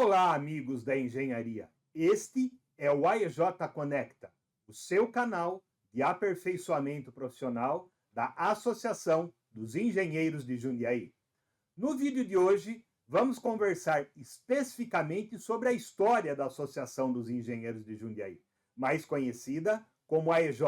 Olá, amigos da engenharia. Este é o AEJ Conecta, o seu canal de aperfeiçoamento profissional da Associação dos Engenheiros de Jundiaí. No vídeo de hoje, vamos conversar especificamente sobre a história da Associação dos Engenheiros de Jundiaí, mais conhecida como AEJ,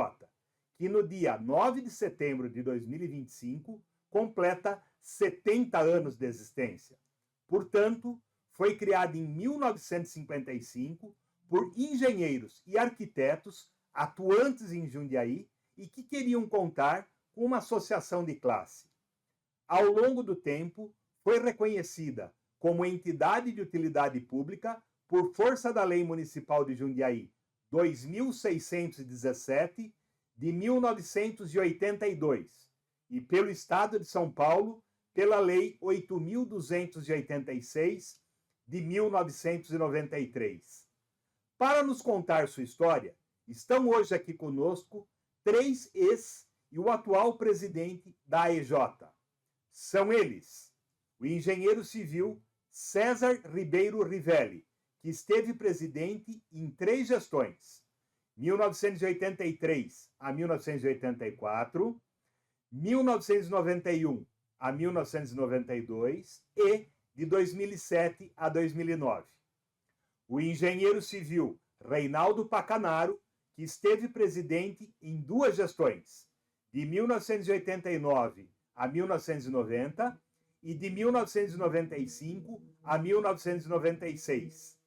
que no dia 9 de setembro de 2025 completa 70 anos de existência. Portanto, foi criada em 1955 por engenheiros e arquitetos atuantes em Jundiaí e que queriam contar com uma associação de classe. Ao longo do tempo, foi reconhecida como entidade de utilidade pública por força da Lei Municipal de Jundiaí 2617 de 1982 e pelo Estado de São Paulo pela Lei 8286 de 1993. Para nos contar sua história, estão hoje aqui conosco 3 ex e o atual presidente da AEJ. São eles: o engenheiro civil César Ribeiro Rivelli, que esteve presidente em 3 gestões, 1983 a 1984, 1991 a 1992 e de 2007 a 2009. O engenheiro civil Reinaldo Pacanaro, que esteve presidente em 2 gestões, de 1989 a 1990 e de 1995 a 1996.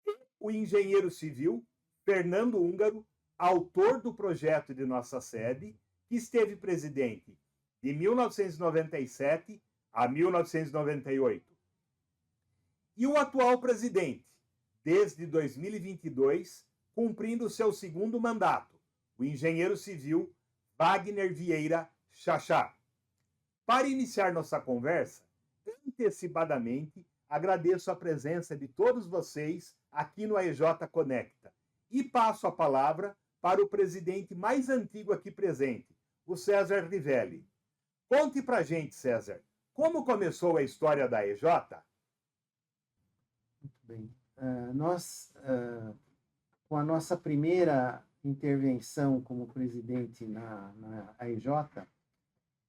E o engenheiro civil Fernando Húngaro, autor do projeto de nossa sede, que esteve presidente de 1997 a 1998. E o atual presidente, desde 2022, cumprindo seu segundo mandato, o engenheiro civil Wagner Vieira Chachá. Para iniciar nossa conversa, antecipadamente, agradeço a presença de todos vocês aqui no AEJ Conecta e passo a palavra para o presidente mais antigo aqui presente, o César Rivelli. Conte pra gente, César, como começou a história da AEJ? Muito bem. Com a nossa primeira intervenção como presidente na AEJ,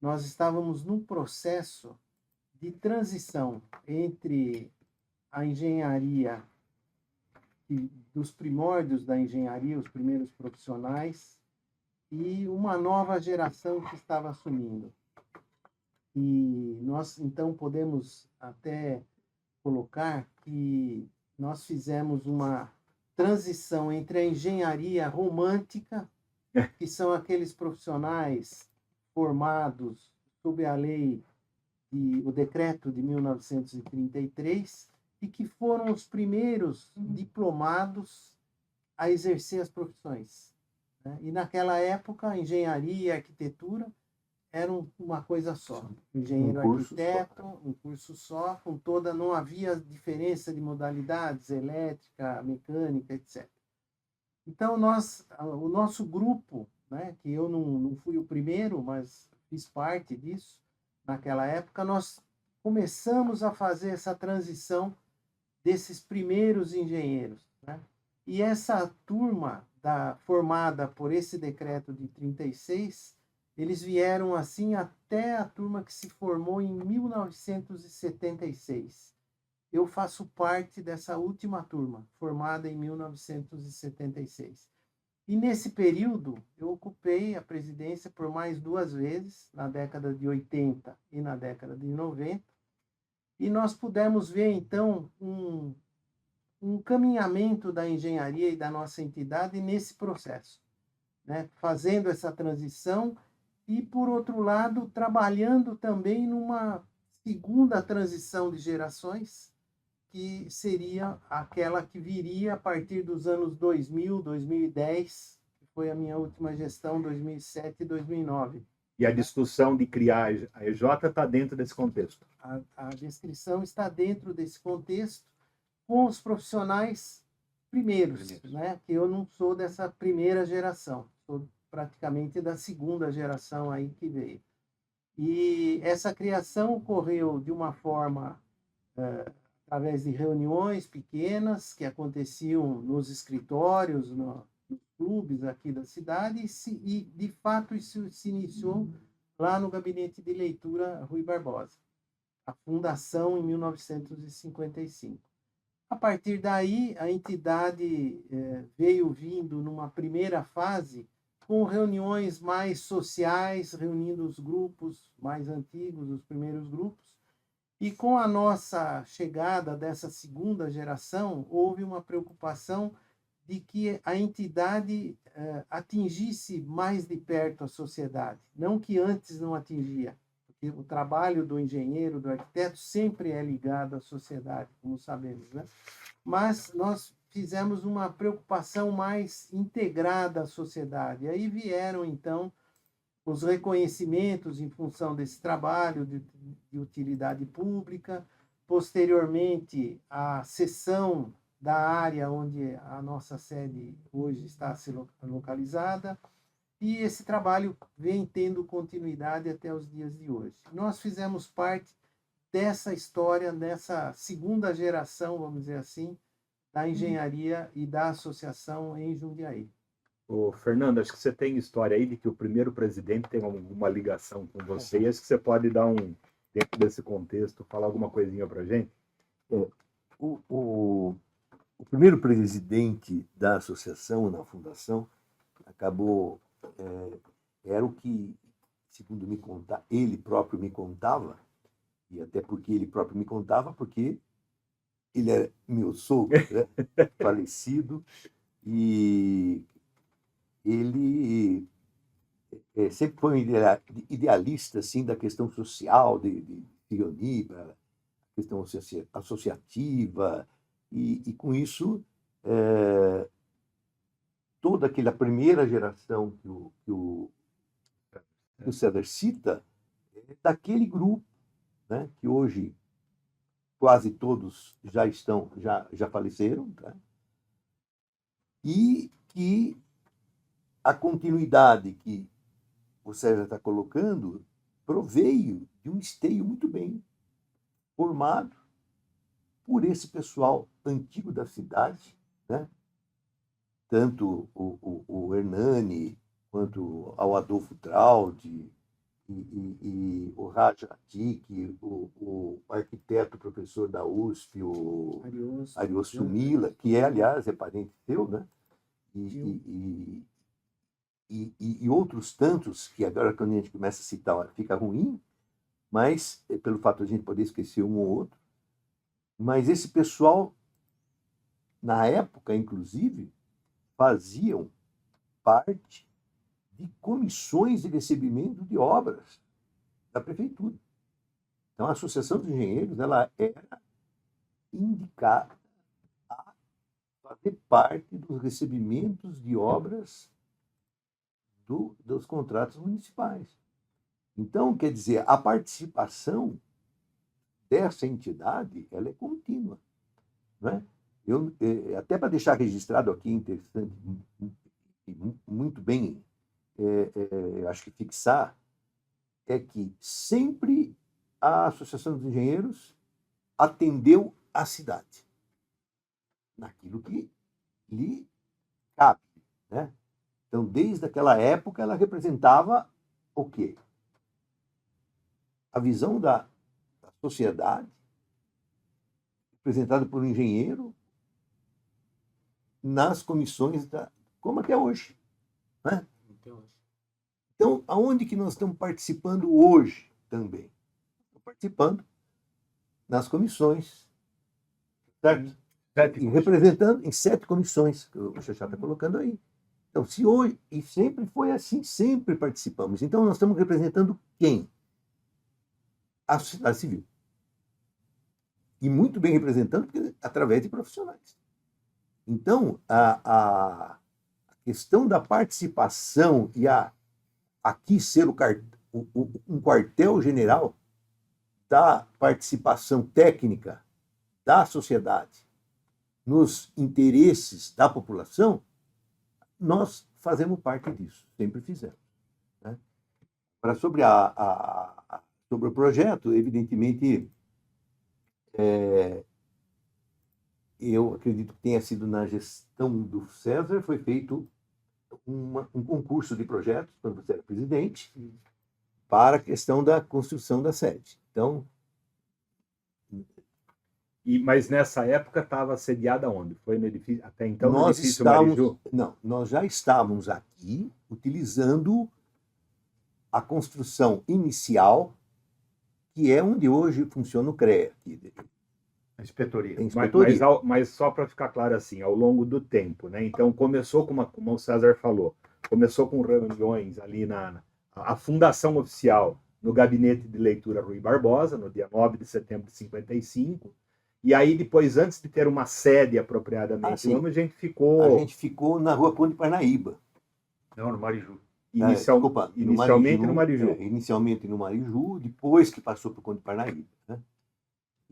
nós estávamos num processo de transição entre a engenharia, dos primórdios da engenharia, os primeiros profissionais, e uma nova geração que estava assumindo. E nós, então, podemos até colocar que nós fizemos uma transição entre a engenharia romântica, que são aqueles profissionais formados sob a lei, o decreto de 1933, e que foram os primeiros diplomados a exercer as profissões. E naquela época, engenharia e arquitetura eram uma coisa só. Engenheiro arquiteto, um curso só, com toda, não havia diferença de modalidades, elétrica, mecânica, etc. Então, o nosso grupo, que eu não fui o primeiro, mas fiz parte disso, naquela época, nós começamos a fazer essa transição desses primeiros engenheiros. E essa turma, formada por esse decreto de 36, eles vieram assim até a turma que se formou em 1976. Eu faço parte dessa última turma, formada em 1976. E nesse período, eu ocupei a presidência por mais 2 vezes, na década de 80 e na década de 90. E nós pudemos ver, então, um caminhamento da engenharia e da nossa entidade nesse processo, fazendo essa transição e, por outro lado, trabalhando também numa segunda transição de gerações, que seria aquela que viria a partir dos anos 2000, 2010, que foi a minha última gestão, 2007 e 2009. E a discussão de criar a EJ está dentro desse contexto? A descrição está dentro desse contexto, com os profissionais primeiros. Que eu não sou dessa primeira geração, sou praticamente da segunda geração aí que veio. E essa criação ocorreu de uma forma através de reuniões pequenas que aconteciam nos escritórios, nos clubes aqui da cidade, e de fato isso se iniciou lá no Gabinete de Leitura Rui Barbosa, a fundação em 1955. A partir daí, a entidade veio vindo numa primeira fase com reuniões mais sociais, reunindo os grupos mais antigos, os primeiros grupos, e com a nossa chegada dessa segunda geração, houve uma preocupação de que a entidade atingisse mais de perto a sociedade, não que antes não atingia, porque o trabalho do engenheiro, do arquiteto, sempre é ligado à sociedade, como sabemos, né? Mas nós fizemos uma preocupação mais integrada à sociedade. E aí vieram, então, os reconhecimentos em função desse trabalho de utilidade pública, posteriormente a cessão da área onde a nossa sede hoje está localizada, e esse trabalho vem tendo continuidade até os dias de hoje. Nós fizemos parte dessa história, dessa segunda geração, vamos dizer assim, da engenharia e da associação em Jundiaí. Ô, Fernando, acho que você tem história aí de que o primeiro presidente tem alguma ligação com você, e acho que você pode dar dentro desse contexto, falar alguma coisinha para a gente? O primeiro presidente da associação, na fundação, acabou, era o que, segundo ele próprio me contava, e até porque ele próprio me contava, porque ele era meu sogro, né? Falecido, e ele sempre foi um idealista assim, da questão social, de se unir para a questão associativa, e com isso, toda aquela primeira geração que o César cita, é daquele grupo, né, que hoje quase todos já faleceram, tá? E que a continuidade que o César está colocando proveio de um esteio muito bem formado por esse pessoal antigo da cidade, né? Tanto o Hernani, quanto ao Adolfo Traudy, e o Raja Atik, o arquiteto professor da USP, o Ariosto Mila, que aliás, é parente seu, né? E outros tantos, que agora, quando a gente começa a citar, fica ruim, mas pelo fato de a gente poder esquecer um ou outro. Mas esse pessoal, na época, inclusive, faziam parte de comissões de recebimento de obras da prefeitura. Então, a Associação dos Engenheiros ela era indicada a fazer parte dos recebimentos de obras dos contratos municipais. Então, quer dizer, a participação dessa entidade ela é contínua, né? Até para deixar registrado aqui, interessante, muito bem, acho que fixar, é que sempre a Associação dos Engenheiros atendeu a cidade naquilo que lhe cabe, né? Então, desde aquela época, ela representava o quê? A visão da sociedade, representada por um engenheiro, nas comissões, como até hoje, né? Então, aonde que nós estamos participando hoje também? Estamos participando nas comissões, certo? E representando em 7 comissões, que o Xaxá está colocando aí. Então, se hoje, e sempre foi assim, sempre participamos. Então, nós estamos representando quem? A sociedade civil. E muito bem representando, porque, através de profissionais. Então, a questão da participação e aqui ser um quartel-general da participação técnica da sociedade nos interesses da população, nós fazemos parte disso, sempre fizemos, né? Sobre o projeto, evidentemente, eu acredito que tenha sido na gestão do César, foi feito um concurso de projetos, quando você era presidente, para a questão da construção da sede. Então, Mas nessa época estava sediada onde? Foi no edifício, até então no nós edifício estávamos, Mariju? não, nós já estávamos aqui utilizando a construção inicial, que é onde hoje funciona o CREA. A inspetoria. Tem inspetoria. Mas só para ficar claro assim, ao longo do tempo, né? Então começou como o César falou, começou com reuniões ali a fundação oficial no gabinete de leitura Rui Barbosa, no dia 9 de setembro de 55. E aí depois, antes de ter uma sede apropriadamente, a gente ficou na Rua Conde Parnaíba. Não, no Mariju. Inicialmente no Mariju. Inicialmente no Mariju, depois que passou para o Conde Parnaíba, né?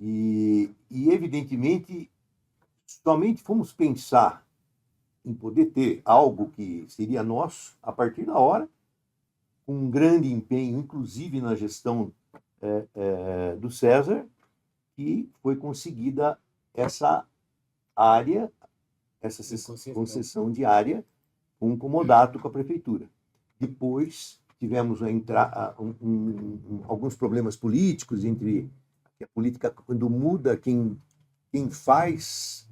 E, evidentemente, somente fomos pensar em poder ter algo que seria nosso a partir da hora, com um grande empenho, inclusive na gestão do César, que foi conseguida essa área, essa concessão de área, um comodato com a prefeitura. Depois tivemos alguns problemas políticos entre a política, quando muda, quem faz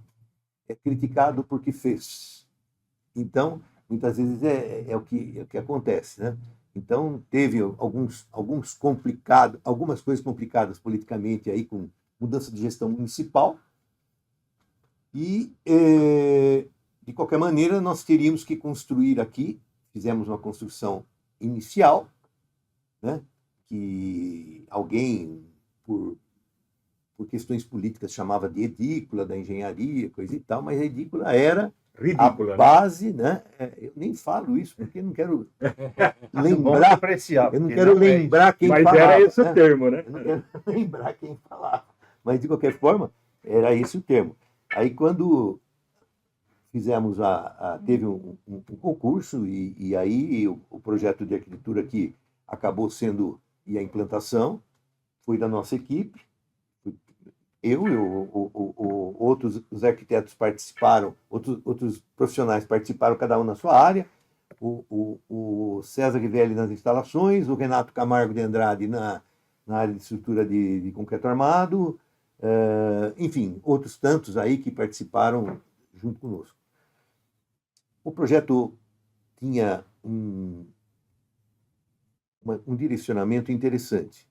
é criticado porque fez. Então, muitas vezes é o que acontece, né? Então, teve algumas coisas complicadas politicamente aí, com mudança de gestão municipal, e, de qualquer maneira, nós teríamos que construir aqui, fizemos uma construção inicial, né, que alguém, por questões políticas, chamava de edícula da engenharia, coisa e tal, mas a edícula era ridícula, a base, né? Eu nem falo isso porque não quero lembrar, eu não quero lembrar quem falava. Mas era esse o termo, né? Eu não quero lembrar quem falava. Mas, de qualquer forma, era esse o termo. Aí, quando fizemos teve um concurso, e aí o projeto de arquitetura que acabou sendo, e a implantação, foi da nossa equipe. Os arquitetos participaram, outros profissionais participaram, cada um na sua área. O César Rivelli nas instalações, o Renato Camargo de Andrade na área de estrutura de concreto armado, enfim, outros tantos aí que participaram junto conosco. O projeto tinha um direcionamento interessante.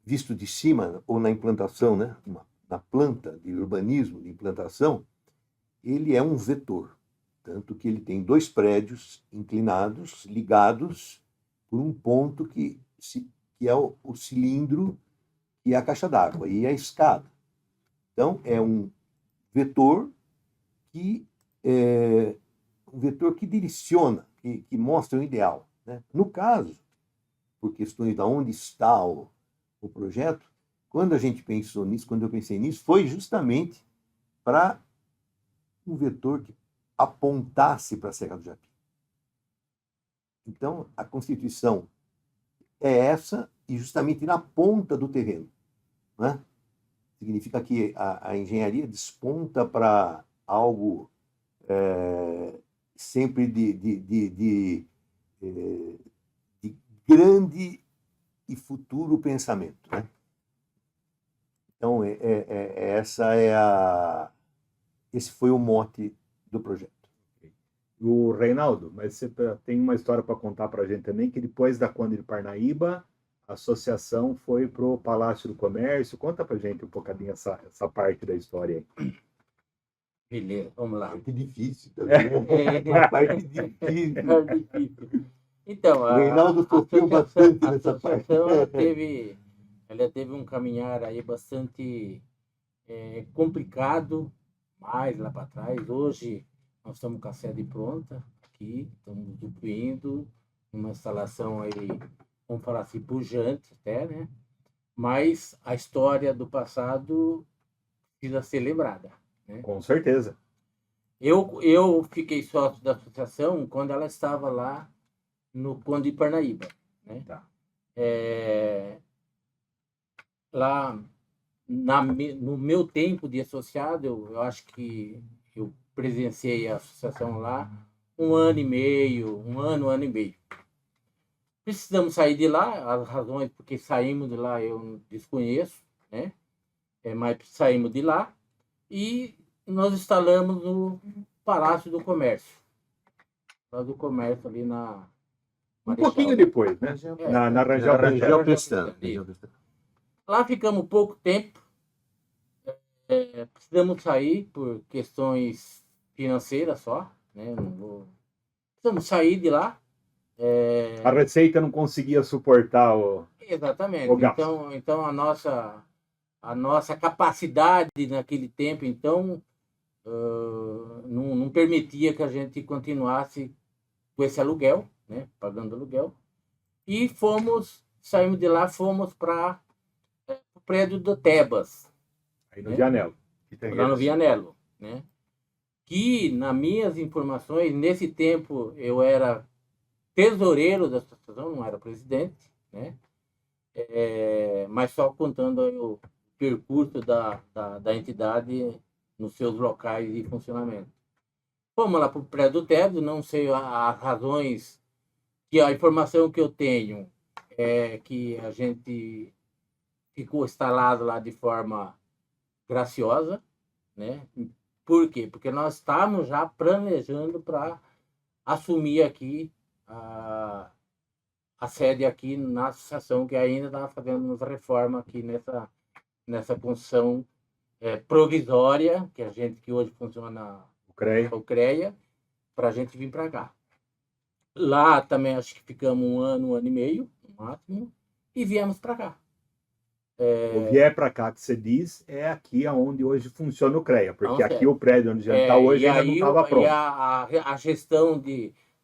Visto de cima, ou na implantação, né, na planta de urbanismo, de implantação, ele é um vetor. Tanto que ele tem 2 prédios inclinados, ligados por um ponto que é o cilindro e a caixa d'água, e a escada. Então, é um vetor que direciona, que mostra o ideal, né? No caso, por questões de onde está o projeto, quando eu pensei nisso, foi justamente para um vetor que apontasse para a Serra do Japi. Então, a Constituição é essa, e justamente na ponta do terreno, né? Significa que a engenharia desponta para algo sempre de grande e futuro pensamento, né? Então, esse foi o mote do projeto. O Reinaldo, mas você tem uma história para contar para a gente também, que depois da Conde de Parnaíba, a associação foi para o Palácio do Comércio. Conta para a gente um bocadinho essa parte da história aí. Beleza, vamos lá. Parte difícil também. Uma parte difícil. Então, o Reinaldo sofreu bastante nessa parte. Ela teve um caminhar aí bastante complicado, mais lá para trás. Hoje nós estamos com a sede pronta aqui, estamos construindo uma instalação aí, vamos falar assim, pujante até, né? Mas a história do passado precisa ser lembrada, né? Com certeza. Eu fiquei sócio da associação quando ela estava lá no Conde de Parnaíba, né? Tá. Lá no meu tempo de associado, eu acho que eu presenciei a associação lá 1 ano e meio, 1 ano e meio. Precisamos sair de lá, as razões porque saímos de lá eu desconheço, né? Mas saímos de lá e nós instalamos no Palácio do Comércio. Palácio do Comércio ali na Um Marechal, pouquinho depois, né? Região Na Rangel Na região Pestana. Pestana. Lá ficamos pouco tempo. Precisamos sair por questões financeiras só, né? Precisamos sair de lá. A Receita não conseguia suportar o Exatamente. gasto. Então a nossa capacidade naquele tempo, então, não permitia que a gente continuasse com esse aluguel, né? Pagando aluguel. E saímos de lá, fomos para o prédio do Tebas, Aí no né? Vianello. Lá no Vianello, né? Que, nas minhas informações, nesse tempo eu era tesoureiro da associação, não era presidente, né? Mas só contando o percurso da entidade nos seus locais de funcionamento. Fomos lá para o prédio do Tebas, não sei as razões, que a informação que eu tenho é que a gente ficou instalado lá de forma graciosa, né? Por quê? Porque nós estávamos já planejando para assumir aqui a sede aqui na associação, que ainda estava fazendo uma reforma aqui nessa função provisória, que a gente que hoje funciona o CREA, para a gente vir para cá. Lá também acho que ficamos 1 ano e meio, no máximo, e viemos para cá. O vier para cá, que você diz, é aqui onde hoje funciona o CREA, porque aqui o prédio onde a gente está hoje ainda não estava pronto. E a gestão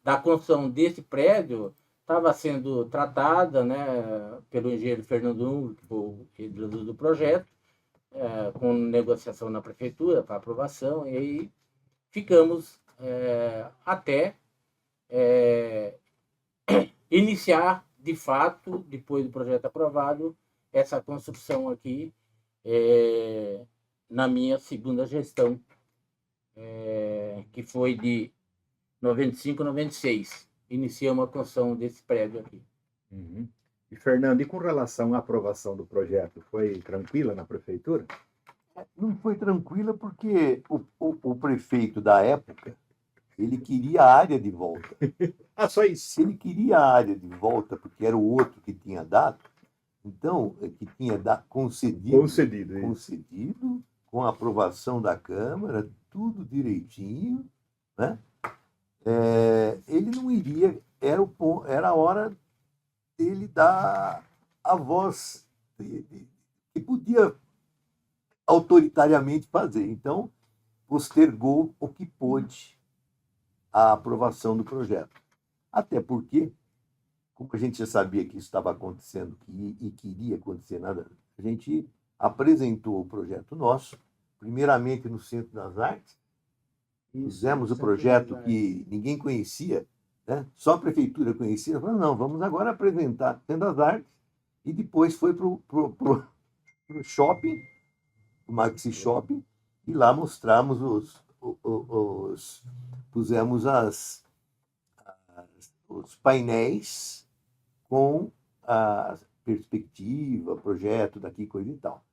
da construção desse prédio estava sendo tratada, né, pelo engenheiro Fernando Ungro, que foi o realizador do projeto, com negociação na prefeitura para aprovação, e aí ficamos até iniciar, de fato, depois do projeto aprovado, essa construção aqui, na minha segunda gestão, que foi de 95 a 96. Iniciamos a construção desse prédio aqui. Uhum. E, Fernando, e com relação à aprovação do projeto, foi tranquila na prefeitura? Não foi tranquila porque o prefeito da época, ele queria a área de volta. Só isso. Se ele queria a área de volta, porque era o outro que tinha dado, então, que tinha concedido, com a aprovação da Câmara, tudo direitinho, né? Ele não iria, era a hora dele dar a voz que podia autoritariamente fazer. Então, postergou o que pôde a aprovação do projeto. Até porque, como a gente já sabia que isso estava acontecendo e que iria acontecer, a gente apresentou o projeto nosso, primeiramente no Centro das Artes, fizemos o projeto que ninguém conhecia, né? Só a prefeitura conhecia, falou, não, vamos agora apresentar no Centro das Artes, e depois foi para o shopping, o Maxi Shopping, e lá mostramos pusemos os painéis com a perspectiva, projeto daqui, coisa e tal.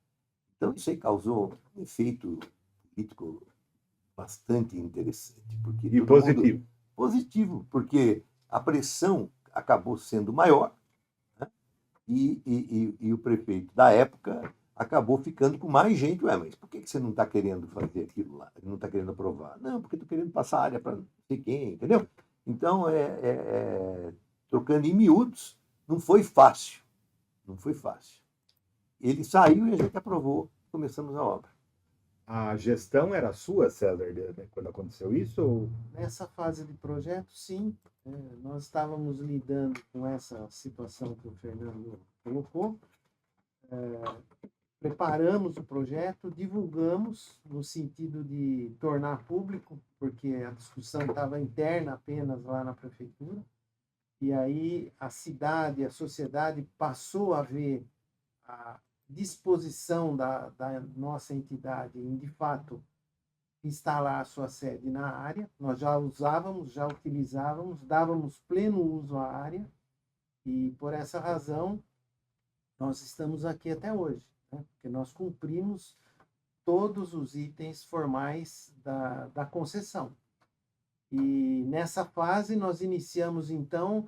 Então, isso aí causou um efeito político bastante interessante. E positivo. Positivo, porque a pressão acabou sendo maior, né? E o prefeito da época acabou ficando com mais gente. Ué, mas por que você não está querendo fazer aquilo lá? Não está querendo aprovar? Não, porque estou querendo passar a área para não sei quem, entendeu? Então, trocando em miúdos, não foi fácil. Não foi fácil. Ele saiu e a gente aprovou, começamos a obra. A gestão era sua, César, quando aconteceu isso? Ou... Nessa fase de projeto, sim. Nós estávamos lidando com essa situação que o Fernando colocou. Preparamos o projeto, divulgamos no sentido de tornar público, porque a discussão estava interna apenas lá na prefeitura. E aí a cidade, a sociedade passou a ver disposição da nossa entidade em, de fato, instalar a sua sede na área. Nós já usávamos, já utilizávamos, dávamos pleno uso à área, e por essa razão nós estamos aqui até hoje, né? Porque nós cumprimos todos os itens formais da concessão. E nessa fase nós iniciamos, então,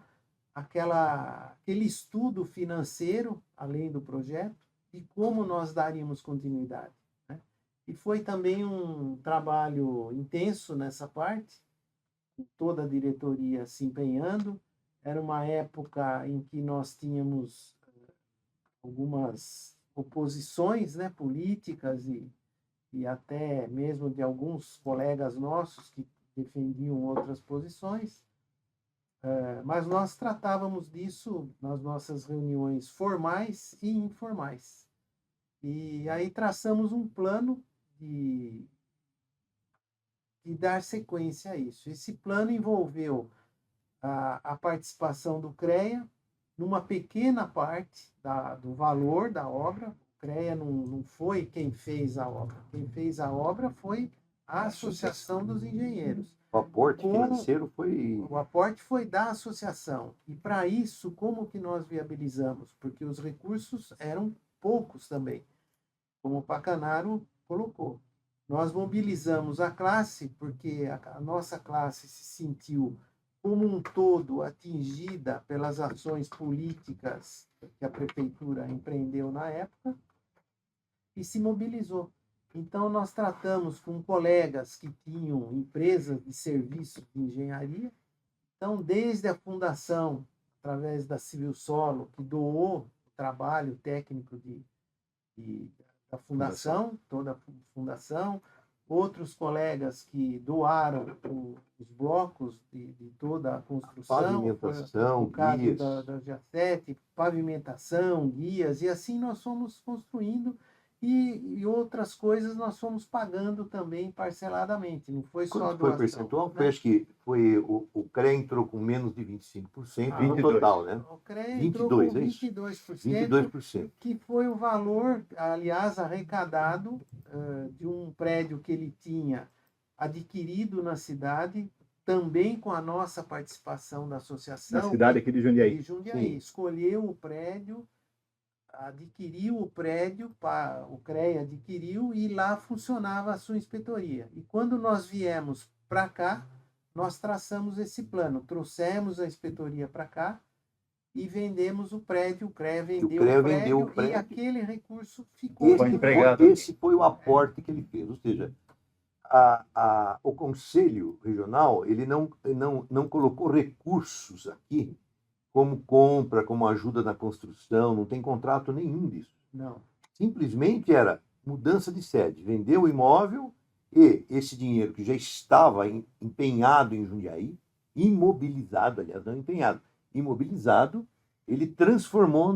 aquele estudo financeiro, além do projeto, e como nós daríamos continuidade, né? E foi também um trabalho intenso nessa parte, com toda a diretoria se empenhando. Era uma época em que nós tínhamos algumas oposições, né, políticas e até mesmo de alguns colegas nossos que defendiam outras posições, mas nós tratávamos disso nas nossas reuniões formais e informais. E aí traçamos um plano de dar sequência a isso. Esse plano envolveu a participação do CREA numa pequena parte do valor da obra. O CREA não foi quem fez a obra. Quem fez a obra foi a Associação dos Engenheiros. O aporte financeiro foi... O aporte foi da associação. E para isso, como que nós viabilizamos? Porque os recursos eram poucos também, como o Pacanaro colocou. Nós mobilizamos a classe, porque a nossa classe se sentiu como um todo atingida pelas ações políticas que a prefeitura empreendeu na época, e se mobilizou. Então, nós tratamos com colegas que tinham empresas de serviços de engenharia. Então, desde a fundação, através da Civil Solo, que doou o trabalho técnico da fundação, toda a fundação, outros colegas que doaram os blocos de toda a construção, pavimentação, o caso guias. da G7, pavimentação, guias, e assim nós fomos construindo, e outras coisas nós fomos pagando também parceladamente, não foi só Quanto foi o percentual? Foi, acho que foi, o CREA entrou com menos de 25% no 22. total, né? O CREA 22, entrou com é isso? 22%, 22%. que foi o valor, aliás, arrecadado de um prédio que ele tinha adquirido na cidade, também com a nossa participação da associação. Na cidade aqui de Jundiaí. De Jundiaí. Sim. Escolheu o prédio, adquiriu o prédio, o CREA adquiriu, e lá funcionava a sua inspetoria. E quando nós viemos para cá, nós traçamos esse plano, trouxemos a inspetoria para cá e vendemos o prédio, o CREA vendeu o prédio, e aquele recurso ficou empregado. Esse foi o aporte que ele fez, ou seja, o Conselho Regional ele não colocou recursos aqui como compra, como ajuda na construção, não tem contrato nenhum disso. Não. Simplesmente era mudança de sede, vendeu o imóvel e esse dinheiro que já estava empenhado em Jundiaí, imobilizado, aliás, não empenhado, imobilizado, ele transformou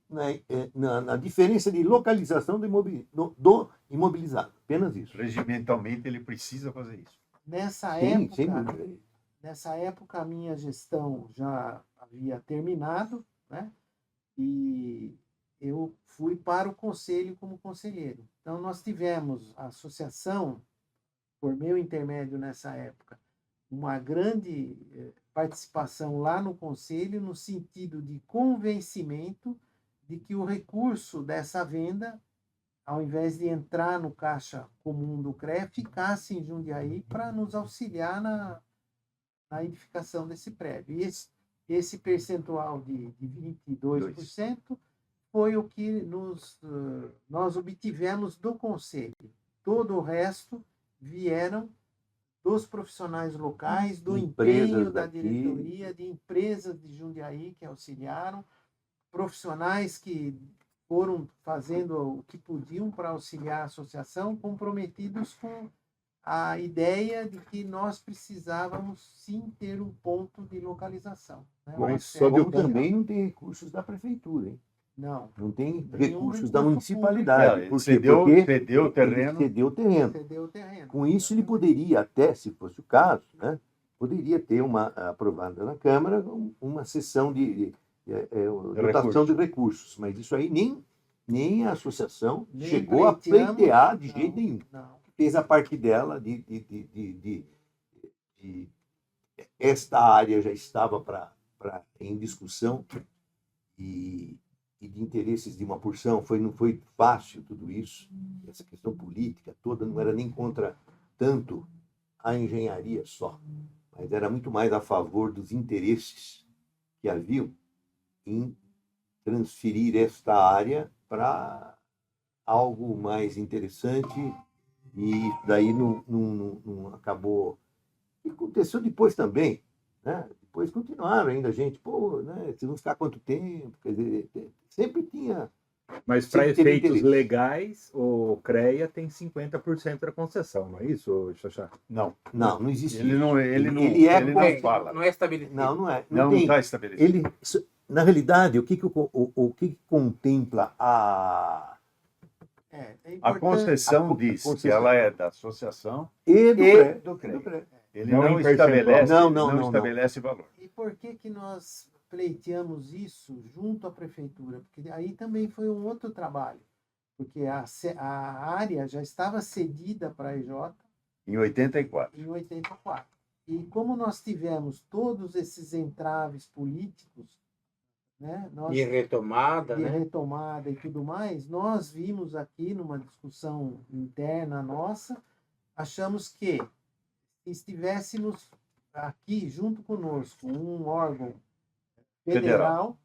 na diferença de localização do imobilizado. Apenas isso. Regimentalmente ele precisa fazer isso. Nessa Sim, época, sem dúvida. nessa época a minha gestão já havia terminado, né? E eu fui para o conselho como conselheiro. Então nós tivemos a associação, por meu intermédio nessa época, uma grande participação lá no conselho, no sentido de convencimento de que o recurso dessa venda, ao invés de entrar no caixa comum do CREA, ficasse em Jundiaí para nos auxiliar na edificação desse prédio. E esse percentual de 22% foi o que nós obtivemos do conselho. Todo o resto vieram dos profissionais locais, do empenho da diretoria, de empresas de Jundiaí que auxiliaram, profissionais que foram fazendo o que podiam para auxiliar a associação, comprometidos com a ideia de que nós precisávamos sim ter um ponto de localização. Né? Mas Como também não tem recursos da prefeitura, hein? Não tem recursos da municipalidade. Porque cedeu o terreno. Cedeu o terreno. Com isso, ele poderia, até se fosse o caso, né, poderia ter aprovada na Câmara uma sessão de dotação de recursos. Mas isso aí Nem a associação Nem chegou a pleiteamos, pleitear de não, jeito nenhum. Não. Fez a parte dela de esta área já estava em discussão e de interesses de uma porção. Não foi fácil tudo isso. Essa questão política toda não era nem contra tanto a engenharia só, mas era muito mais a favor dos interesses que haviam em transferir esta área para algo mais interessante, e daí não acabou. E aconteceu depois também, né? Depois continuaram ainda, gente, pô, né? Vocês vão ficar quanto tempo? Quer dizer, sempre tinha. Mas para Sempre teve efeitos interesse. legais, o CREA tem 50% da concessão, não é isso, Xaxá? Não, Não existe ele isso. não fala. Não é estabelecido. Não é. Não tem. está estabelecido. Ele, na realidade, o que contempla É A importante. concessão diz que concessão. ela é da associação e do e CREA. do CREA. Do CREA. Ele Não não em percentual. estabelece, Não. estabelece valor. E por que nós pleiteamos isso junto à prefeitura? Porque aí também foi um outro trabalho. Porque a área já estava cedida para a EJ Em 84. em 84. E como nós tivemos todos esses entraves políticos, né, nós, De retomada, de né? retomada e tudo mais, nós vimos aqui numa discussão interna nossa, achamos que se estivéssemos aqui junto conosco um órgão federal,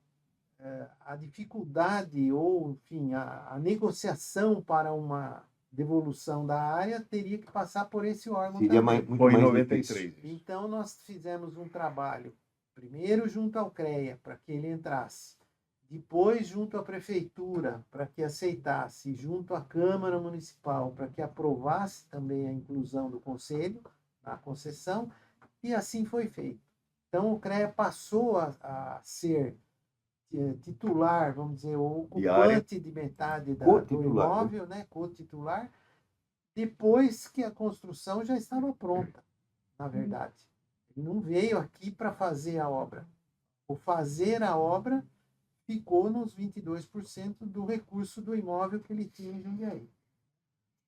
a dificuldade ou, enfim, a negociação para uma devolução da área teria que passar por esse órgão Seria também. muito Foi em mais 93. difícil. Então, nós fizemos um trabalho, primeiro junto ao CREA, para que ele entrasse, depois junto à prefeitura, para que aceitasse, junto à Câmara Municipal, para que aprovasse também a inclusão do conselho, na concessão, e assim foi feito. Então, o CREA passou a ser titular, vamos dizer, ou ocupante de metade do Co-titular, imóvel, né? Co-titular, depois que a construção já estava pronta, na verdade. Ele não veio aqui para fazer a obra. O fazer a obra ficou nos 22% do recurso do imóvel que ele tinha em Jundiaí.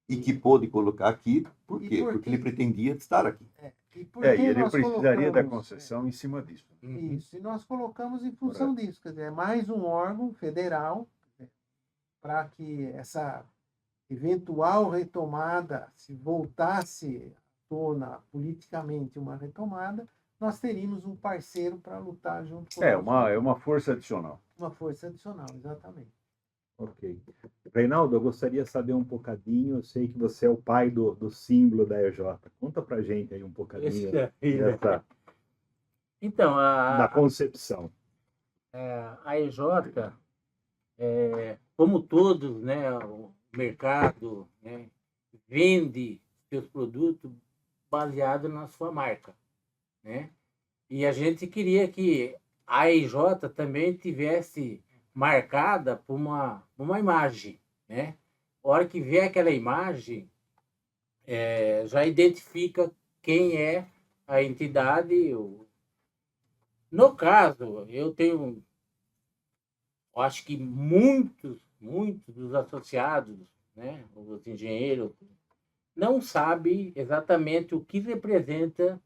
E que pôde colocar aqui, por E quê? por Porque quê? ele pretendia estar aqui. E por E que ele nós precisaria da colocamos, concessão em cima disso. Isso, e nós colocamos em função disso, quer dizer, é mais um órgão federal, para que essa eventual retomada, se voltasse à tona politicamente uma retomada, nós teríamos um parceiro para lutar junto com É uma força adicional. uma força adicional, exatamente. Ok. Reinaldo, eu gostaria de saber um bocadinho, eu sei que você é o pai do símbolo da EJ. Conta pra gente aí um bocadinho dessa, Então, da concepção. a EJ, como todos, né, o mercado, né, vende seus produtos baseado na sua marca, né? E a gente queria que a EJ também tivesse marcada por uma imagem, né? A hora que vê aquela imagem, já identifica quem é a entidade. No caso, eu acho que muitos dos associados, né, os engenheiros, não sabem exatamente o que representa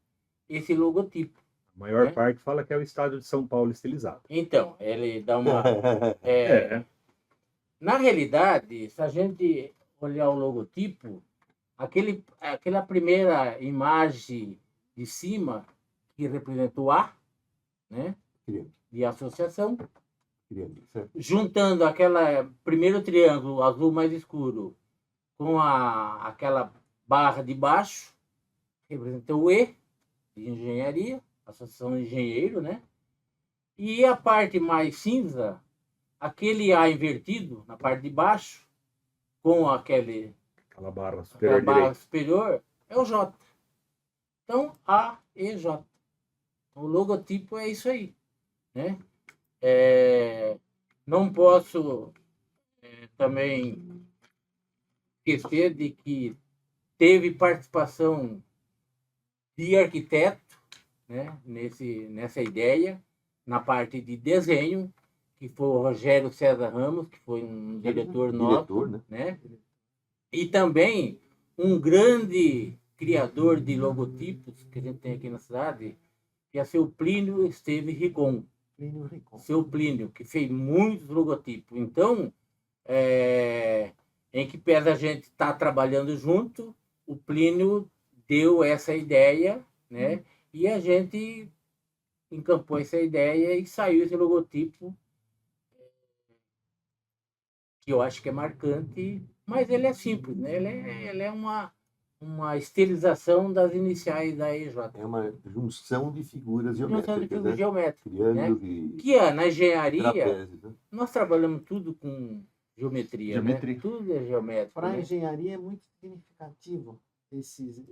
esse logotipo. A maior parte fala que é o estado de São Paulo estilizado. Então, ele dá uma... Na realidade, se a gente olhar o logotipo, aquela primeira imagem de cima, que representa o A, né, de associação, juntando aquele primeiro triângulo azul mais escuro com aquela barra de baixo, representa o E, de engenharia, associação de engenheiro, né? E a parte mais cinza, aquele A invertido na parte de baixo, com Aquela barra superior aquela barra direita. superior, é o J. Então, A e J. O logotipo é isso aí, né? Não posso também esquecer de que teve participação de arquiteto, né, nessa ideia, na parte de desenho, que foi o Rogério César Ramos, que foi um diretor nosso, Diretor, né? E também um grande criador de logotipos que a gente tem aqui na cidade, que é seu Plínio Esteves Rigon. Plínio Rigon. Seu Plínio, que fez muitos logotipos. Então, em que pese a gente estar trabalhando junto, o Plínio deu essa ideia, né? E a gente encampou essa ideia e saiu esse logotipo, que eu acho que é marcante, mas ele é simples, né? Ele é uma estilização das iniciais da EJ. É uma junção de figuras Junção de geométricas, figuras né? geométricas, né? Triângulo e Que na engenharia, trapézios, né? nós trabalhamos tudo com geometria, Geometria. né? Tudo é geométrico, Para a né? engenharia é muito significativo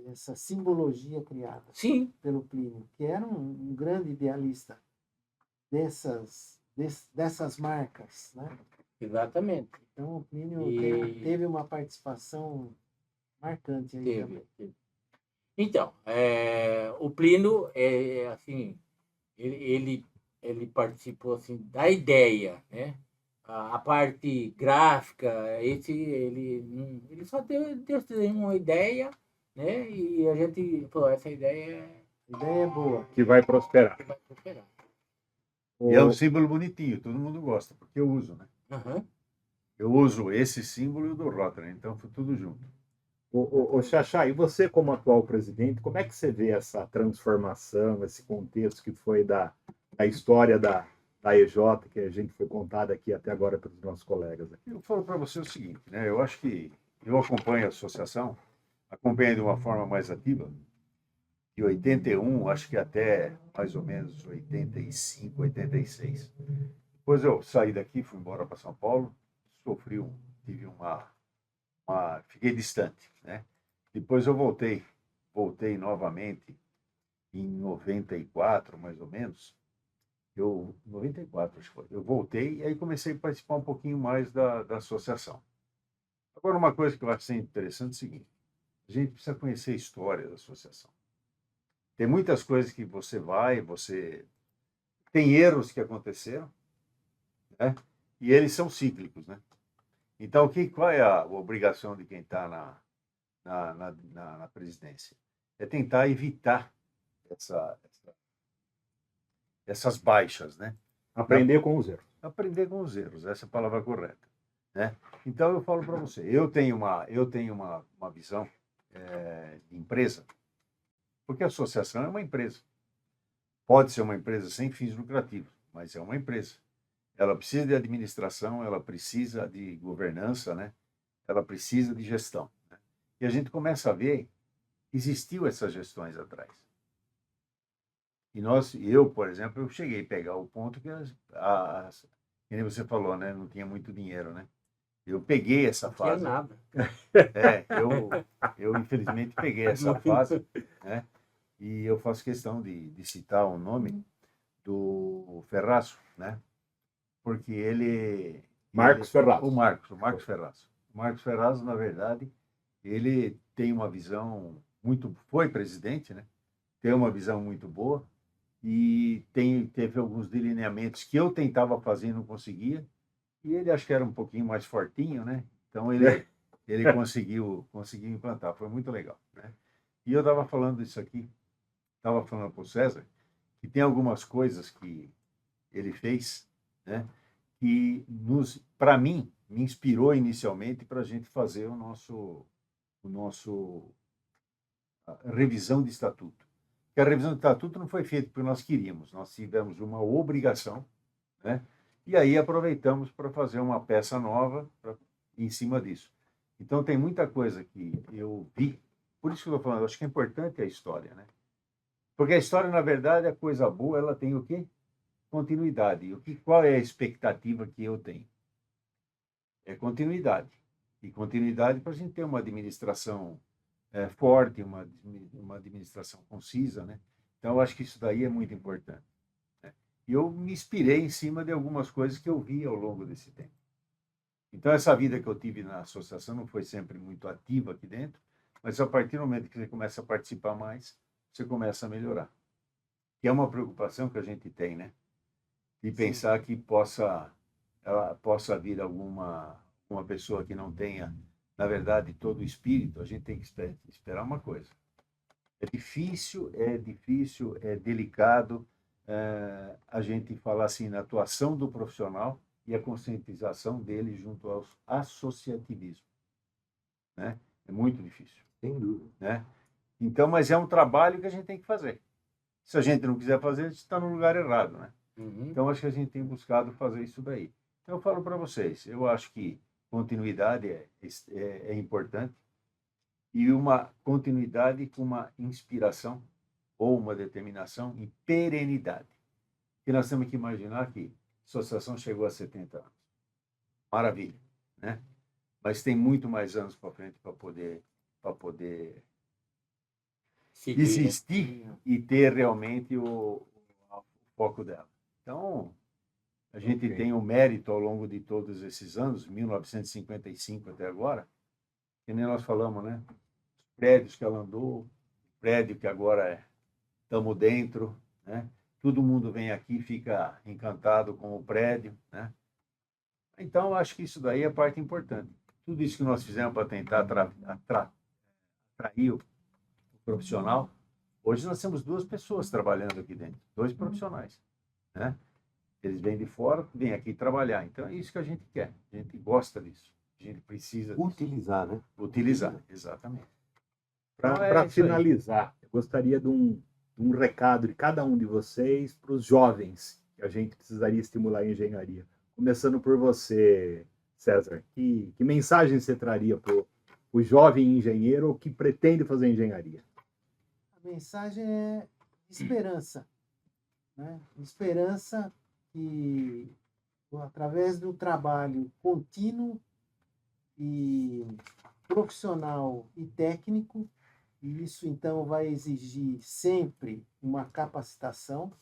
essa simbologia criada Sim, pelo Plínio, que era um grande idealista dessas marcas, né? exatamente. Então o Plínio teve uma participação marcante aí também. Teve. Então, o Plínio, assim, ele participou assim, da ideia, né? A parte gráfica, ele só deu uma ideia, né? E a gente falou, essa ideia A ideia é boa. Que vai prosperar. vai prosperar. E é um símbolo bonitinho, todo mundo gosta, porque eu uso, né? Aham. Eu uso esse símbolo e o do Rotary, então foi tudo junto. Ô, Xaxá, e você como atual presidente, como é que você vê essa transformação, esse contexto que foi da história da EJ, que a gente foi contada aqui até agora pelos nossos colegas aqui? Eu falo para você o seguinte, né? Eu acho que eu acompanho a associação, acompanho de uma forma mais ativa, de 81, acho que até mais ou menos 85, 86. Depois eu saí daqui, fui embora para São Paulo, tive fiquei distante, né? Depois eu voltei novamente em 94, mais ou menos. 94, acho que foi. Eu voltei e aí comecei a participar um pouquinho mais da associação. Agora, uma coisa que eu acho interessante é o seguinte: a gente precisa conhecer a história da associação. Tem muitas coisas que você tem erros que aconteceram, né? E eles são cíclicos, né? Então, qual é a obrigação de quem está na presidência? É tentar evitar essas baixas, né? Aprender com os erros. Aprender com os erros, essa é a palavra correta, né? Então, eu falo para você, eu tenho uma visão de empresa, porque a associação é uma empresa. Pode ser uma empresa sem fins lucrativos, mas é uma empresa. Ela precisa de administração, ela precisa de governança, né? Ela precisa de gestão, né? E a gente começa a ver que existiu essas gestões atrás. E eu, por exemplo, eu cheguei a pegar o ponto que nem você falou, né? Não tinha muito dinheiro, né? Eu peguei essa Não tinha fase. nada. Eu infelizmente peguei essa fase, né? E eu faço questão de citar o nome do Ferraço, né? Porque Marcos Ferraz. O Marcos Ferraz. O Marcos Ferraz, na verdade, ele tem uma visão foi presidente, né? Tem uma visão muito boa e teve alguns delineamentos que eu tentava fazer e não conseguia. E ele acho que era um pouquinho mais fortinho, né? Então ele conseguiu implantar. Foi muito legal, né? E eu estava falando isso aqui, estava falando para o César, que tem algumas coisas que ele fez, né? Que para mim, me inspirou inicialmente para a gente fazer a revisão de estatuto. Porque a revisão de estatuto não foi feita porque nós queríamos, nós tivemos uma obrigação, né? E aí aproveitamos para fazer uma peça nova em cima disso. Então tem muita coisa que eu vi, por isso que eu estou falando, eu acho que é importante a história, né? Porque a história, na verdade, a coisa boa, ela tem o quê? Continuidade. Qual é a expectativa que eu tenho? É continuidade. E continuidade para a gente ter uma administração forte, uma administração concisa, né? Então, eu acho que isso daí é muito importante, né? E eu me inspirei em cima de algumas coisas que eu vi ao longo desse tempo. Então, essa vida que eu tive na associação não foi sempre muito ativa aqui dentro, mas a partir do momento que você começa a participar mais, você começa a melhorar. Que é uma preocupação que a gente tem, né? De pensar que possa ela possa vir uma pessoa que não tenha, na verdade, todo o espírito, a gente tem que esperar uma coisa. É difícil, é delicado a gente falar assim na atuação do profissional e a conscientização dele junto ao associativismo, né? É muito difícil, Sem dúvida. né? Então, mas é um trabalho que a gente tem que fazer. Se a gente não quiser fazer, a gente está no lugar errado, né? Uhum. Então, acho que a gente tem buscado fazer isso daí. Então, eu falo para vocês, eu acho que continuidade é importante e uma continuidade com uma inspiração ou uma determinação e perenidade. E nós temos que imaginar que a associação chegou a 70 anos. Maravilha, né? Mas tem muito mais anos para frente para poder Seguir, existir e ter realmente o foco dela. Então, a gente Ok. tem o mérito ao longo de todos esses anos, 1955 até agora, que nem nós falamos, né? Os prédios que ela andou, o prédio que agora estamos dentro, né? Todo mundo vem aqui e fica encantado com o prédio, né? Então, eu acho que isso daí é a parte importante. Tudo isso que nós fizemos para tentar atrair o profissional, hoje nós temos 2 pessoas trabalhando aqui dentro, 2 profissionais, né? Eles vêm de fora, vêm aqui trabalhar. Então, é isso que a gente quer. A gente gosta disso. A gente precisa disso. Utilizar, né? Utilizar, exatamente. Então, é Para isso aí. finalizar, eu gostaria de um recado de cada um de vocês para os jovens que a gente precisaria estimular a engenharia. Começando por você, César. Que mensagem você traria para o jovem engenheiro que pretende fazer engenharia? A mensagem é esperança, né? Esperança que, através do trabalho contínuo e profissional e técnico, e isso então vai exigir sempre uma capacitação,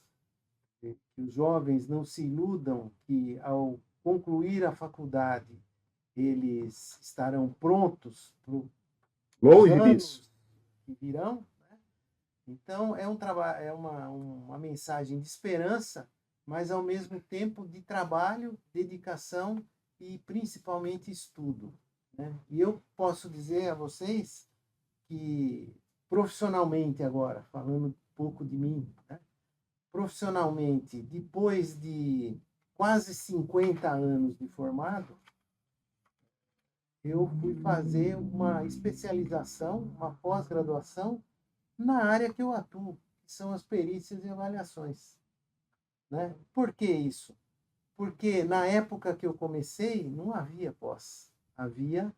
que os jovens não se iludam que ao concluir a faculdade eles estarão prontos para os Longe anos disso. que virão. Então, é um trabalho, é uma mensagem de esperança, mas ao mesmo tempo de trabalho, dedicação e principalmente estudo, né? E eu posso dizer a vocês que profissionalmente agora, falando um pouco de mim, né? Profissionalmente, depois de quase 50 anos de formado, eu fui fazer uma especialização, uma pós-graduação na área que eu atuo, que são as perícias e avaliações, né? Por que isso? Porque na época que eu comecei, não havia pós. Havia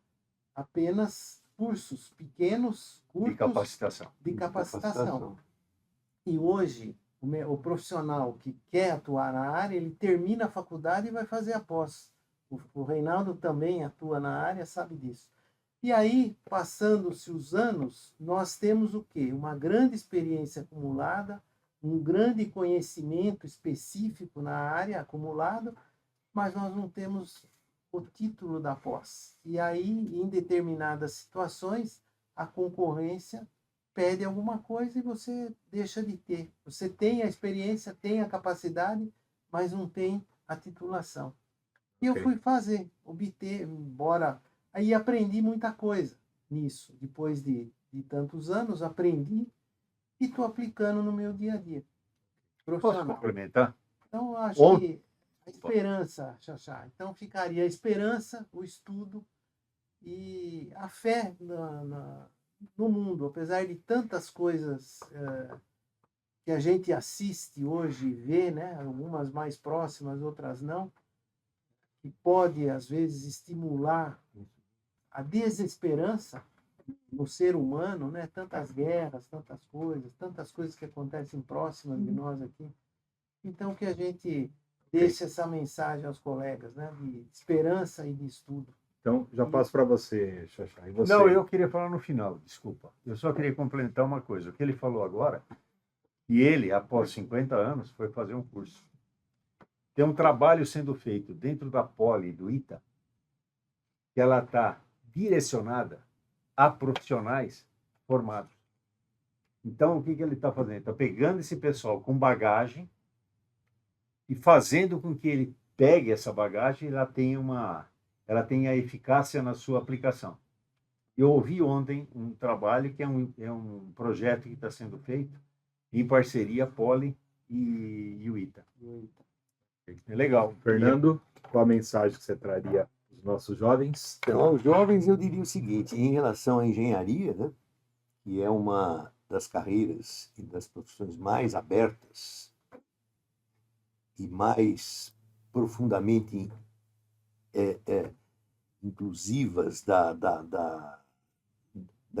apenas cursos pequenos, De curtos capacitação. de capacitação. E hoje, o profissional que quer atuar na área, ele termina a faculdade e vai fazer a pós. O Reinaldo também atua na área, sabe disso. E aí, passando-se os anos, nós temos o quê? Uma grande experiência acumulada, um grande conhecimento específico na área acumulado, mas nós não temos o título da pós. E aí, em determinadas situações, a concorrência pede alguma coisa e você deixa de ter. Você tem a experiência, tem a capacidade, mas não tem a titulação. E eu fui fazer, obter, embora... Aí aprendi muita coisa nisso. Depois de tantos anos, aprendi e estou aplicando no meu dia a dia Posso profissional. complementar? Então, eu acho que a esperança, Xaxá. Então, ficaria a esperança, o estudo e a fé no mundo. Apesar de tantas coisas que a gente assiste hoje e vê, né? Algumas mais próximas, outras não, que pode, às vezes, estimular a desesperança no ser humano, né? Tantas guerras, tantas coisas que acontecem próximas de nós aqui. Então, que a gente deixe essa mensagem aos colegas, né? De esperança e de estudo. Então, já passo para você, Xaxá. E você? Não, eu queria falar no final, desculpa. Eu só queria complementar uma coisa. O que ele falou agora, que ele, após 50 anos, foi fazer um curso. Tem um trabalho sendo feito dentro da Poli, do ITA, que ela está direcionada a profissionais formados. Então, o que ele está fazendo? Está pegando esse pessoal com bagagem e fazendo com que ele pegue essa bagagem, ela tem a eficácia na sua aplicação. Eu ouvi ontem um trabalho que é um projeto que está sendo feito em parceria Poli e o ITA. É legal. Fernando, qual a mensagem que você traria para os nossos jovens? Então, aos jovens eu diria o seguinte, em relação à engenharia, né, que é uma das carreiras e das profissões mais abertas e mais profundamente inclusivas da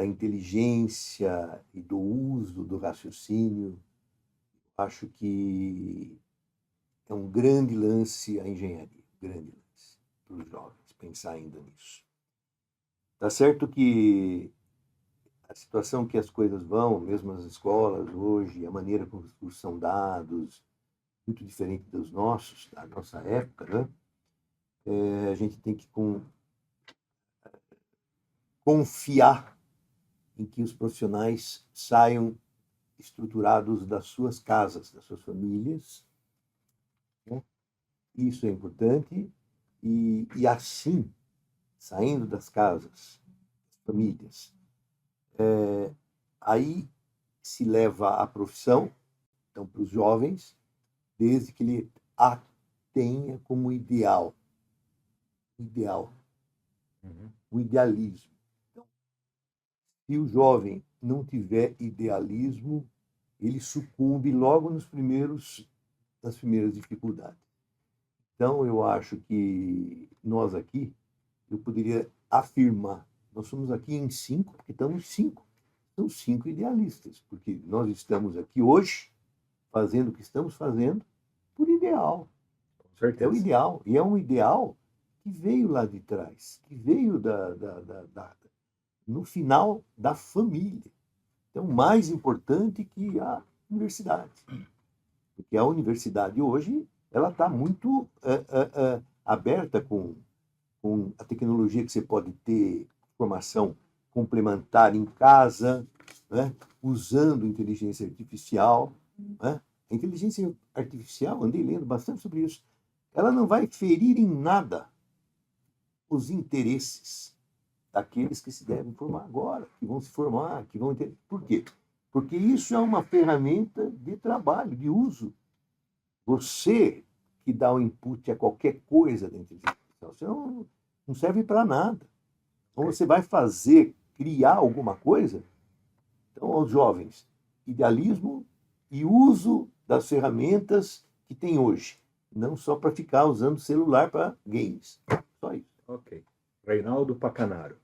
inteligência e do uso do raciocínio, acho que é um grande lance a engenharia, grande lance para os jovens pensar ainda nisso. Tá certo que a situação que as coisas vão, mesmo as escolas hoje, a maneira como os cursos são dados, muito diferente dos nossos, da nossa época, né? A gente tem que confiar em que os profissionais saiam estruturados das suas casas, das suas famílias, né? Isso é importante, e assim, saindo das casas, famílias, aí se leva a profissão, então, para os jovens, desde que ele a tenha como ideal, o idealismo. Então, se o jovem não tiver idealismo, ele sucumbe logo nas primeiras dificuldades. Então, eu acho que nós aqui, eu poderia afirmar, nós somos aqui em 5, porque estamos 5. São 5 idealistas, porque nós estamos aqui hoje fazendo o que estamos fazendo por ideal. Com certeza. É o ideal. E é um ideal que veio lá de trás, que veio no final da família. Então, mais importante que a universidade. Porque a universidade hoje ela está muito aberta com a tecnologia que você pode ter, formação complementar em casa, né? Usando inteligência artificial. Né? A inteligência artificial, andei lendo bastante sobre isso, ela não vai ferir em nada os interesses daqueles que se devem formar agora, que vão se formar, que vão ter. Por quê? Porque isso é uma ferramenta de trabalho, de uso. Você que dá o input a qualquer coisa da inteligência artificial, você não serve para nada. Então você vai criar alguma coisa. Então, aos jovens, idealismo e uso das ferramentas que tem hoje. Não só para ficar usando celular para games. Só isso. Ok. Reinaldo Pacanaro,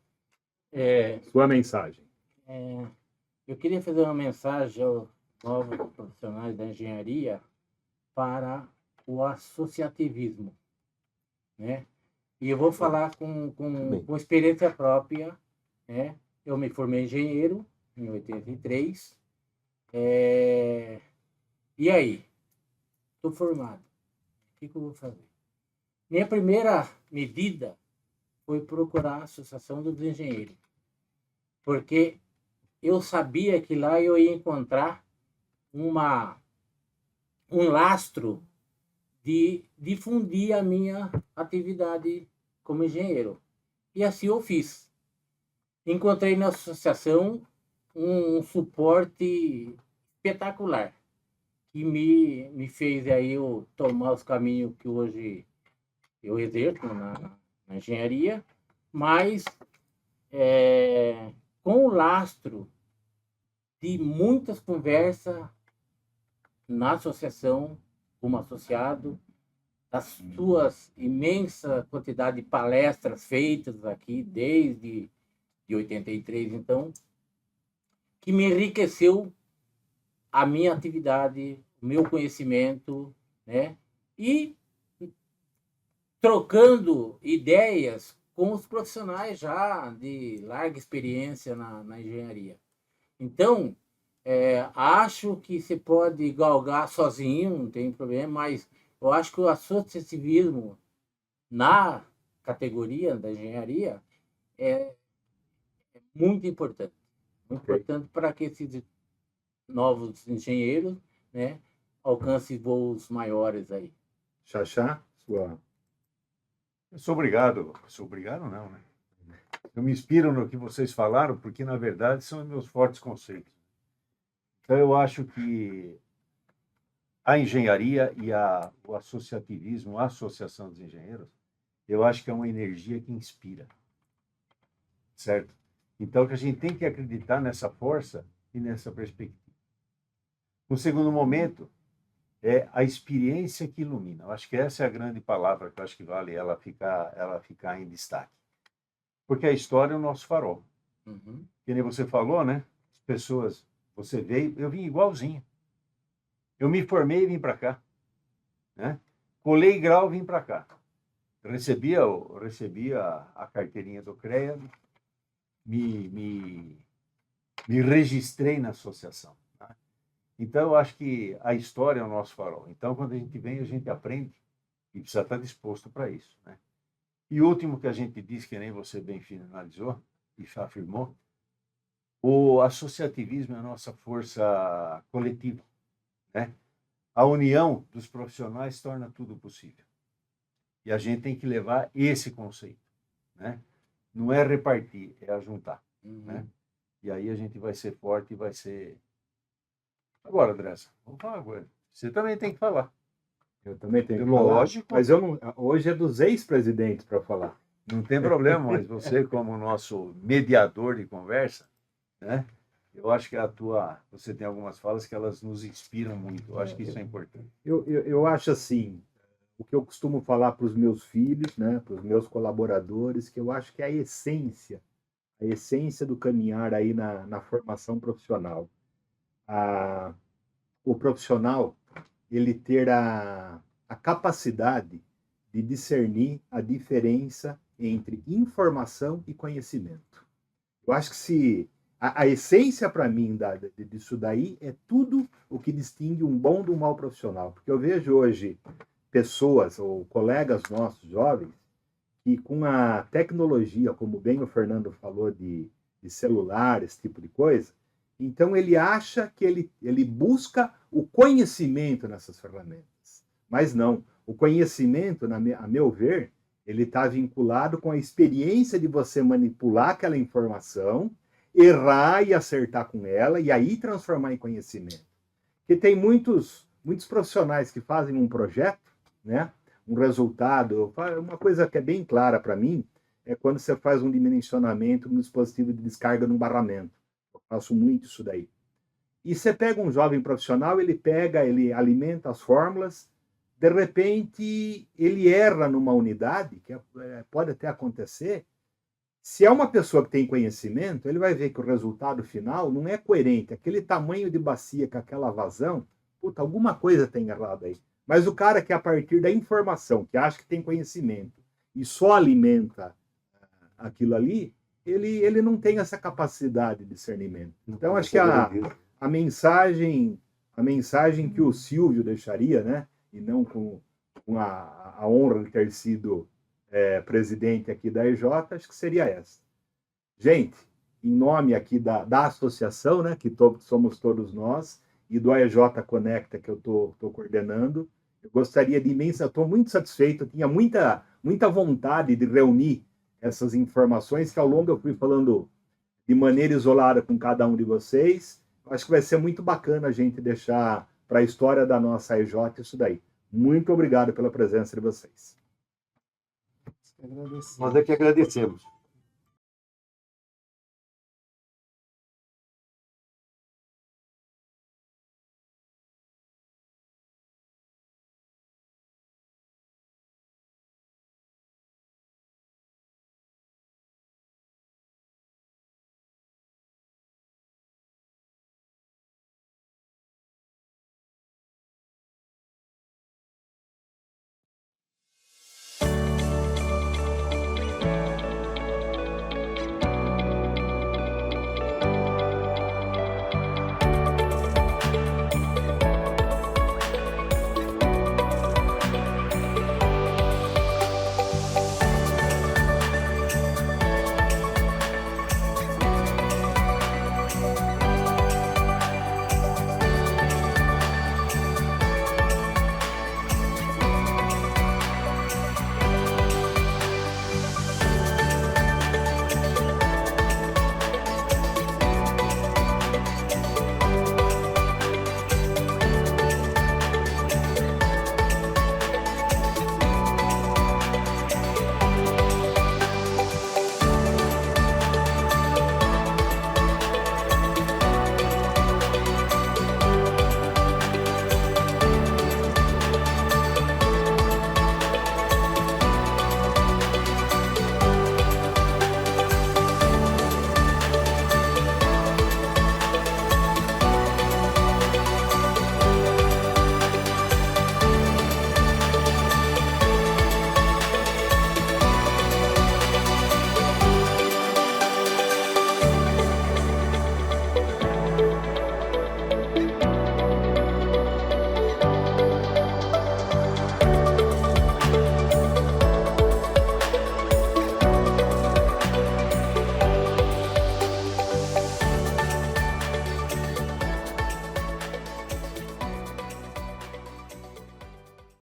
É, sua mensagem. eu queria fazer uma mensagem aos novos profissionais da engenharia para o associativismo, né? E eu vou falar com experiência própria, né? Eu me formei engenheiro em 83. E aí? Estou formado. O que eu vou fazer? Minha primeira medida foi procurar a Associação dos Engenheiros, porque eu sabia que lá eu ia encontrar um lastro de difundir a minha atividade como engenheiro. E assim eu fiz. Encontrei na associação um suporte espetacular, que me fez aí eu tomar os caminhos que hoje eu exerço na engenharia, mas com o lastro de muitas conversas na associação, como associado, das suas imensa quantidade de palestras feitas aqui desde de 83, então, que me enriqueceu a minha atividade, o meu conhecimento, né? E trocando ideias com os profissionais já de larga experiência na engenharia. Então, acho que você pode galgar sozinho, não tem problema, mas eu acho que o associativismo na categoria da engenharia é muito importante. Muito importante para que esses novos engenheiros, né, alcancem voos maiores aí. Xaxá, sua... Eu sou obrigado não, né? Eu me inspiro no que vocês falaram, porque, na verdade, são meus fortes conceitos. Então, eu acho que a engenharia e o associativismo, a associação dos engenheiros, eu acho que é uma energia que inspira, certo? Então, que a gente tem que acreditar nessa força e nessa perspectiva. No segundo momento, é a experiência que ilumina. Eu acho que essa é a grande palavra que eu acho que vale ela ficar em destaque. Porque a história é o nosso farol. Uhum. Que nem você falou, né? As pessoas, você veio, eu vim igualzinho. Eu me formei e vim para cá, né? Colei grau e vim para cá. Recebia a carteirinha do CREA, me registrei na associação. Tá? Então, eu acho que a história é o nosso farol. Então, quando a gente vem, a gente aprende e precisa estar disposto para isso, né? E o último que a gente diz, que nem você bem finalizou e afirmou, o associativismo é a nossa força coletiva, né? A união dos profissionais torna tudo possível. E a gente tem que levar esse conceito, né? Não é repartir, é ajuntar, né? E aí a gente vai ser forte e vai ser... Agora, Andressa, vamos falar agora. Você também tem que falar. Eu também tenho que Lógico. falar. Mas eu não, hoje é dos ex-presidentes para falar. Não tem problema, mas você, como nosso mediador de conversa, né? Eu acho que você tem algumas falas que elas nos inspiram muito. Eu acho que isso é importante. Eu acho assim, o que eu costumo falar para os meus filhos, né, para os meus colaboradores, que eu acho que é a essência do caminhar aí na formação profissional. O profissional, ele ter a capacidade de discernir a diferença entre informação e conhecimento. Eu acho que se a essência para mim disso daí é tudo o que distingue um bom do mau profissional. Porque eu vejo hoje pessoas ou colegas nossos jovens que com a tecnologia, como bem o Fernando falou de celular, esse tipo de coisa, então ele acha que ele busca o conhecimento nessas ferramentas. Mas não, o conhecimento, a meu ver, ele está vinculado com a experiência de você manipular aquela informação, errar e acertar com ela, e aí transformar em conhecimento. Porque tem muitos profissionais que fazem um projeto, né, um resultado. Uma coisa que é bem clara para mim é quando você faz um dimensionamento no dispositivo de descarga no barramento. Eu faço muito isso daí. E você pega um jovem profissional, ele alimenta as fórmulas, de repente ele erra numa unidade, que pode até acontecer. Se é uma pessoa que tem conhecimento, ele vai ver que o resultado final não é coerente. Aquele tamanho de bacia com aquela vazão, puta, alguma coisa tem errado aí. Mas o cara que, a partir da informação, que acha que tem conhecimento e só alimenta aquilo ali, ele não tem essa capacidade de discernimento. Então, acho que a mensagem que o Silvio deixaria, né, e não com a honra de ter sido presidente aqui da EJ, acho que seria essa. Gente, em nome aqui da associação, né, que somos todos nós, e do AEJ Conecta, que eu estou coordenando, eu gostaria de eu estou muito satisfeito, eu tinha muita vontade de reunir essas informações, que ao longo eu fui falando de maneira isolada com cada um de vocês. Eu acho que vai ser muito bacana a gente deixar para a história da nossa AEJ isso daí. Muito obrigado pela presença de vocês. Nós é que agradecemos.